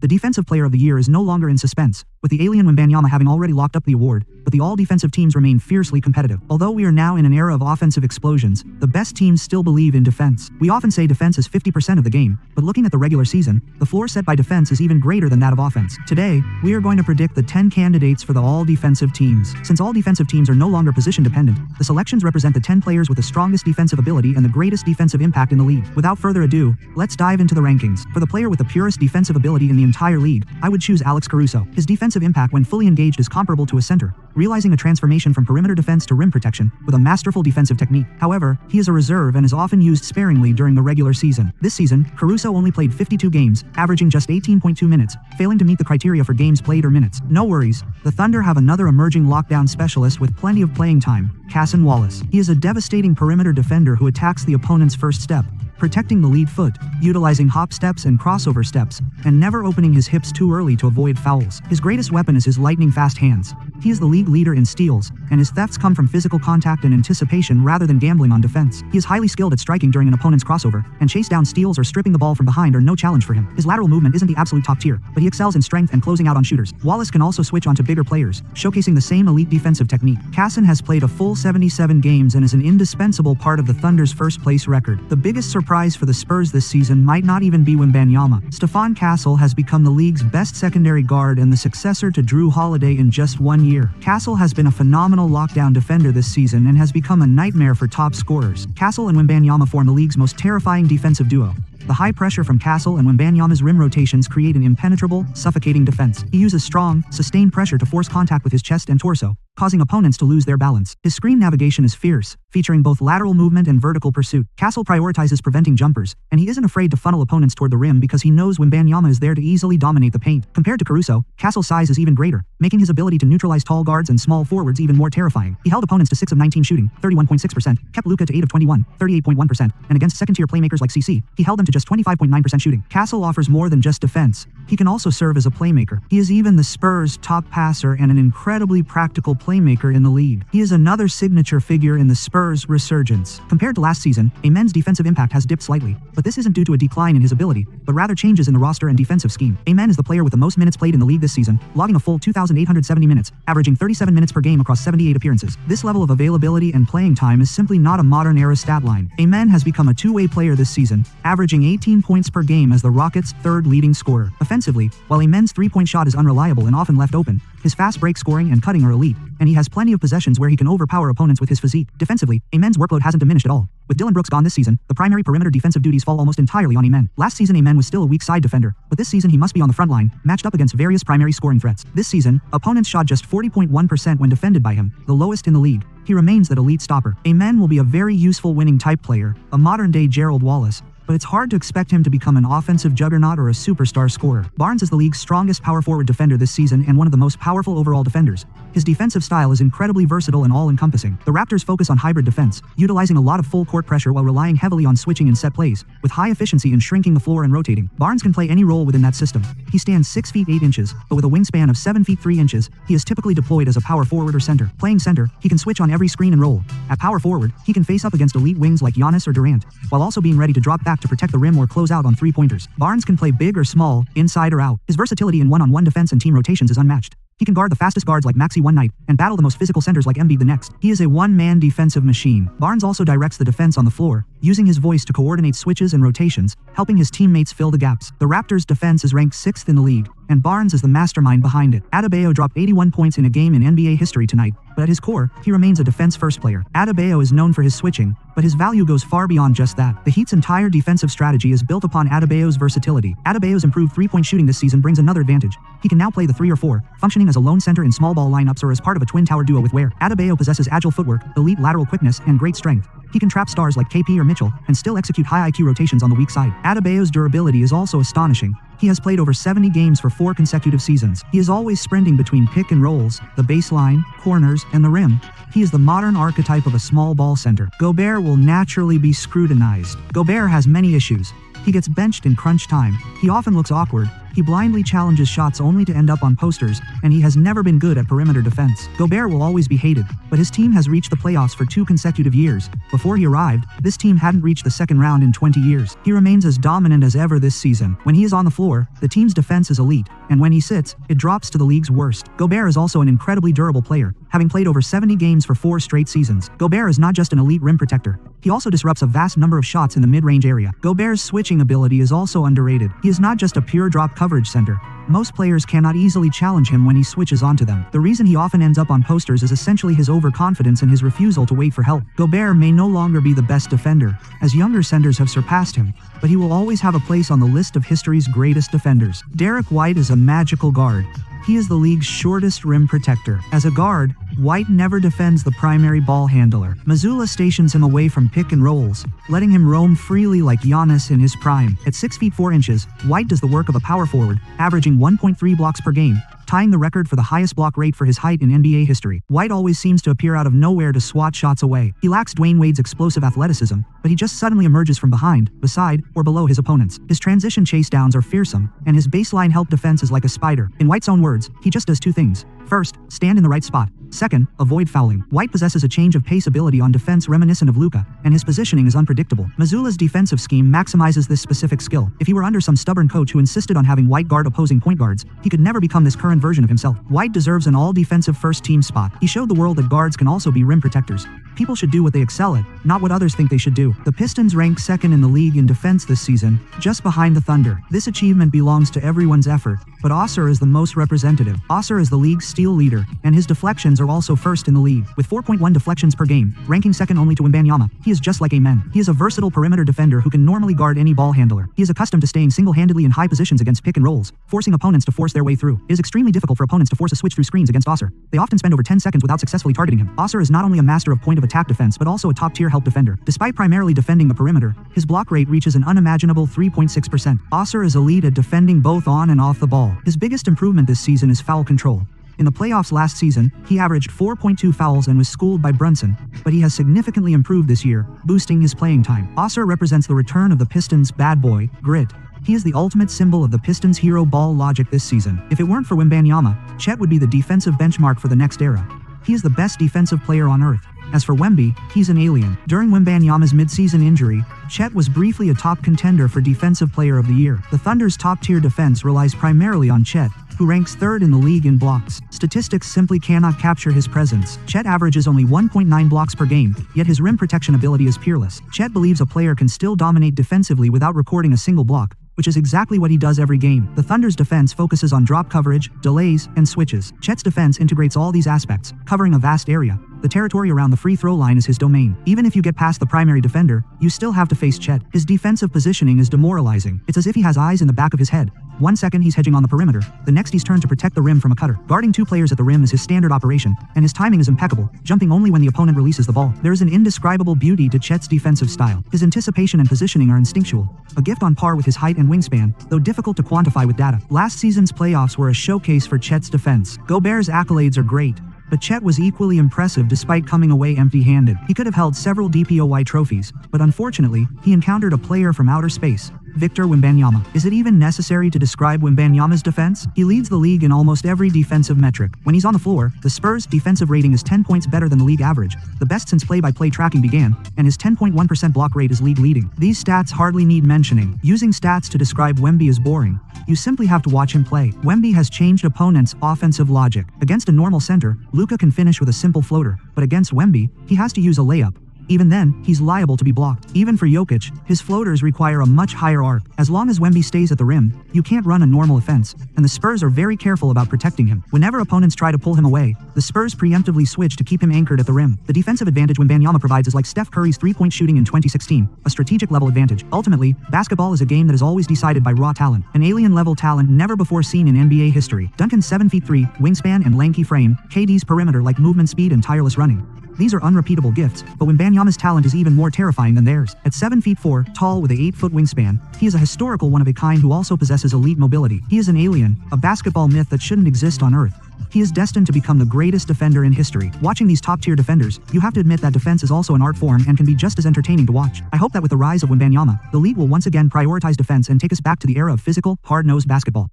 The Defensive Player of the Year is no longer in suspense, with the alien Wembanyama having already locked up the award, but the all-defensive teams remain fiercely competitive. Although we are now in an era of offensive explosions, the best teams still believe in defense. We often say defense is 50% of the game, but looking at the regular season, the floor set by defense is even greater than that of offense. Today, we are going to predict the 10 candidates for the all-defensive teams. Since all defensive teams are no longer position-dependent, the selections represent the 10 players with the strongest defensive ability and the greatest defensive impact in the league. Without further ado, let's dive into the rankings. For the player with the purest defensive ability in the entire league, I would choose Alex Caruso. His defensive impact when fully engaged is comparable to a center, realizing a transformation from perimeter defense to rim protection with a masterful defensive technique. However, he is a reserve and is often used sparingly during the regular season. This season, Caruso only played 52 games, averaging just 18.2 minutes, failing to meet the criteria for games played or minutes. No worries, the Thunder have another emerging lockdown specialist with plenty of playing time, Cason Wallace. He is a devastating perimeter defender who attacks the opponent's first step, protecting the lead foot, utilizing hop steps and crossover steps, and never opening his hips too early to avoid fouls. His greatest weapon is his lightning-fast hands. He is the league leader in steals, and his thefts come from physical contact and anticipation rather than gambling on defense. He is highly skilled at striking during an opponent's crossover, and chase down steals or stripping the ball from behind are no challenge for him. His lateral movement isn't the absolute top tier, but he excels in strength and closing out on shooters. Wallace can also switch onto bigger players, showcasing the same elite defensive technique. Cason has played a full 77 games and is an indispensable part of the Thunder's first-place record. The biggest surprise for the Spurs this season might not even be Wembanyama. Stephon Castle has become the league's best secondary guard and the successor to Drew Holiday in just 1 year. Castle has been a phenomenal lockdown defender this season and has become a nightmare for top scorers. Castle and Wembanyama form the league's most terrifying defensive duo. The high pressure from Castle and Wembanyama's rim rotations create an impenetrable, suffocating defense. He uses strong, sustained pressure to force contact with his chest and torso, causing opponents to lose their balance. His screen navigation is fierce, featuring both lateral movement and vertical pursuit. Castle prioritizes preventing jumpers, and he isn't afraid to funnel opponents toward the rim because he knows Wembanyama is there to easily dominate the paint. Compared to Caruso, Castle's size is even greater, making his ability to neutralize tall guards and small forwards even more terrifying. He held opponents to 6 of 19 shooting, 31.6%, kept Luka to 8 of 21, 38.1%, and against second-tier playmakers like CC, he held them to just 25.9% shooting. Castle offers more than just defense. He can also serve as a playmaker. He is even the Spurs' top passer and an incredibly practical playmaker in the league. He is another signature figure in the Spurs' resurgence. Compared to last season, Amen's defensive impact has dipped slightly, but this isn't due to a decline in his ability, but rather changes in the roster and defensive scheme. Amen is the player with the most minutes played in the league this season, logging a full 2,870 minutes, averaging 37 minutes per game across 78 appearances. This level of availability and playing time is simply not a modern-era stat line. Amen has become a two-way player this season, averaging 18 points per game as the Rockets' third leading scorer. Offensively, while Amen's three-point shot is unreliable and often left open, his fast break scoring and cutting are elite, and he has plenty of possessions where he can overpower opponents with his physique. Defensively, Amen's workload hasn't diminished at all. With Dillon Brooks gone this season, the primary perimeter defensive duties fall almost entirely on Amen. Last season Amen was still a weak side defender, but this season he must be on the front line, matched up against various primary scoring threats. This season, opponents shot just 40.1% when defended by him, the lowest in the league. He remains that elite stopper. Amen will be a very useful winning type player, a modern-day Gerald Wallace, but it's hard to expect him to become an offensive juggernaut or a superstar scorer. Barnes is the league's strongest power forward defender this season and one of the most powerful overall defenders. His defensive style is incredibly versatile and all-encompassing. The Raptors focus on hybrid defense, utilizing a lot of full-court pressure while relying heavily on switching and set plays, with high efficiency in shrinking the floor and rotating. Barnes can play any role within that system. He stands 6 feet 8 inches, but with a wingspan of 7 feet 3 inches, he is typically deployed as a power forward or center. Playing center, he can switch on every screen and roll. At power forward, he can face up against elite wings like Giannis or Durant, while also being ready to drop back to protect the rim or close out on three-pointers. Barnes can play big or small, inside or out. His versatility in one-on-one defense and team rotations is unmatched. He can guard the fastest guards like Maxey one night, and battle the most physical centers like Embiid the next. He is a one-man defensive machine. Barnes also directs the defense on the floor, using his voice to coordinate switches and rotations, helping his teammates fill the gaps. The Raptors' defense is ranked 6th in the league, and Barnes is the mastermind behind it. Adebayo dropped 81 points in a game in NBA history tonight, but at his core, he remains a defense-first player. Adebayo is known for his switching, but his value goes far beyond just that. The Heat's entire defensive strategy is built upon Adebayo's versatility. Adebayo's improved three-point shooting this season brings another advantage. He can now play the 3 or 4, functioning as a lone center in small ball lineups or as part of a twin tower duo with Ware. Adebayo possesses agile footwork, elite lateral quickness, and great strength. He can trap stars like KP or Mitchell, and still execute high IQ rotations on the weak side. Adebayo's durability is also astonishing. He has played over 70 games for 4 consecutive seasons. He is always sprinting between pick and rolls, the baseline, corners, and the rim. He is the modern archetype of a small ball center. Gobert will naturally be scrutinized. Gobert has many issues. He gets benched in crunch time. He often looks awkward, He blindly challenges shots only to end up on posters, and he has never been good at perimeter defense. Gobert will always be hated, but his team has reached the playoffs for 2 consecutive years. Before he arrived, this team hadn't reached the second round in 20 years. He remains as dominant as ever this season. When he is on the floor, the team's defense is elite, and when he sits, it drops to the league's worst. Gobert is also an incredibly durable player, having played over 70 games for 4 straight seasons. Gobert is not just an elite rim protector. He also disrupts a vast number of shots in the mid-range area. Gobert's switching ability is also underrated. He is not just a pure drop coverage center. Most players cannot easily challenge him when he switches onto them. The reason he often ends up on posters is essentially his overconfidence and his refusal to wait for help. Gobert may no longer be the best defender, as younger centers have surpassed him, but he will always have a place on the list of history's greatest defenders. Derek White is a magical guard. He is the league's shortest rim protector. As a guard, White never defends the primary ball handler. Mazzulla stations him away from pick and rolls, letting him roam freely like Giannis in his prime. At 6 feet 4 inches, White does the work of a power forward, averaging 1.3 blocks per game, tying the record for the highest block rate for his height in NBA history. White always seems to appear out of nowhere to swat shots away. He lacks Dwayne Wade's explosive athleticism, but he just suddenly emerges from behind, beside, or below his opponents. His transition chase downs are fearsome, and his baseline help defense is like a spider. In White's own words, he just does 2 things. First, stand in the right spot. Second, avoid fouling. White possesses a change of pace ability on defense reminiscent of Luka, and his positioning is unpredictable. Mazzulla's defensive scheme maximizes this specific skill. If he were under some stubborn coach who insisted on having White guard opposing point guards, he could never become this current version of himself. White deserves an all-defensive first-team spot. He showed the world that guards can also be rim protectors. People should do what they excel at, not what others think they should do. The Pistons rank second in the league in defense this season, just behind the Thunder. This achievement belongs to everyone's effort, but Oscar is the most representative. Oscar is the league's steal leader, and his deflections are also first in the league, with 4.1 deflections per game, ranking second only to Wembanyama. He is just like Amen. He is a versatile perimeter defender who can normally guard any ball handler. He is accustomed to staying single-handedly in high positions against pick and rolls, forcing opponents to force their way through. It is extremely difficult for opponents to force a switch through screens against Oscar. They often spend over 10 seconds without successfully targeting him. Oscar is not only a master of point-of-attack defense but also a top-tier help defender. Despite primarily defending the perimeter, his block rate reaches an unimaginable 3.6%. Oscar is elite at defending both on and off the ball. His biggest improvement this season is foul control. In the playoffs last season, he averaged 4.2 fouls and was schooled by Brunson, but he has significantly improved this year, boosting his playing time. Oscar represents the return of the Pistons' bad boy, grit. He is the ultimate symbol of the Pistons' hero ball logic this season. If it weren't for Wembanyama, Chet would be the defensive benchmark for the next era. He is the best defensive player on earth. As for Wemby, he's an alien. During Wembanyama's mid-season injury, Chet was briefly a top contender for Defensive Player of the Year. The Thunder's top-tier defense relies primarily on Chet, who ranks third in the league in blocks. Statistics simply cannot capture his presence. Chet averages only 1.9 blocks per game, yet his rim protection ability is peerless. Chet believes a player can still dominate defensively without recording a single block, which is exactly what he does every game. The Thunder's defense focuses on drop coverage, delays, and switches. Chet's defense integrates all these aspects, covering a vast area. The territory around the free throw line is his domain. Even if you get past the primary defender, you still have to face Chet. His defensive positioning is demoralizing. It's as if he has eyes in the back of his head. 1 second he's hedging on the perimeter, the next he's turned to protect the rim from a cutter. Guarding 2 players at the rim is his standard operation, and his timing is impeccable, jumping only when the opponent releases the ball. There is an indescribable beauty to Chet's defensive style. His anticipation and positioning are instinctual, a gift on par with his height and wingspan, though difficult to quantify with data. Last season's playoffs were a showcase for Chet's defense. Gobert's accolades are great, but Chet was equally impressive despite coming away empty-handed. He could have held several DPOY trophies, but unfortunately, he encountered a player from outer space, Victor Wembanyama. Is it even necessary to describe Wembanyama's defense? He leads the league in almost every defensive metric. When he's on the floor, the Spurs' defensive rating is 10 points better than the league average, the best since play-by-play tracking began, and his 10.1% block rate is league-leading. These stats hardly need mentioning. Using stats to describe Wemby is boring. You simply have to watch him play. Wemby has changed opponents' offensive logic. Against a normal center, Luka can finish with a simple floater, but against Wemby, he has to use a layup. Even then, he's liable to be blocked. Even for Jokic, his floaters require a much higher arc. As long as Wemby stays at the rim, you can't run a normal offense, and the Spurs are very careful about protecting him. Whenever opponents try to pull him away, the Spurs preemptively switch to keep him anchored at the rim. The defensive advantage Wembanyama provides is like Steph Curry's three-point shooting in 2016, a strategic level advantage. Ultimately, basketball is a game that is always decided by raw talent, an alien-level talent never before seen in NBA history. Duncan's 7'3" wingspan and lanky frame, KD's perimeter-like movement speed and tireless running. These are unrepeatable gifts, but Wembanyama's talent is even more terrifying than theirs. At 7'4", tall with a 8-foot wingspan, he is a historical one-of-a-kind who also possesses elite mobility. He is an alien, a basketball myth that shouldn't exist on Earth. He is destined to become the greatest defender in history. Watching these top-tier defenders, you have to admit that defense is also an art form and can be just as entertaining to watch. I hope that with the rise of Wembanyama, the league will once again prioritize defense and take us back to the era of physical, hard-nosed basketball.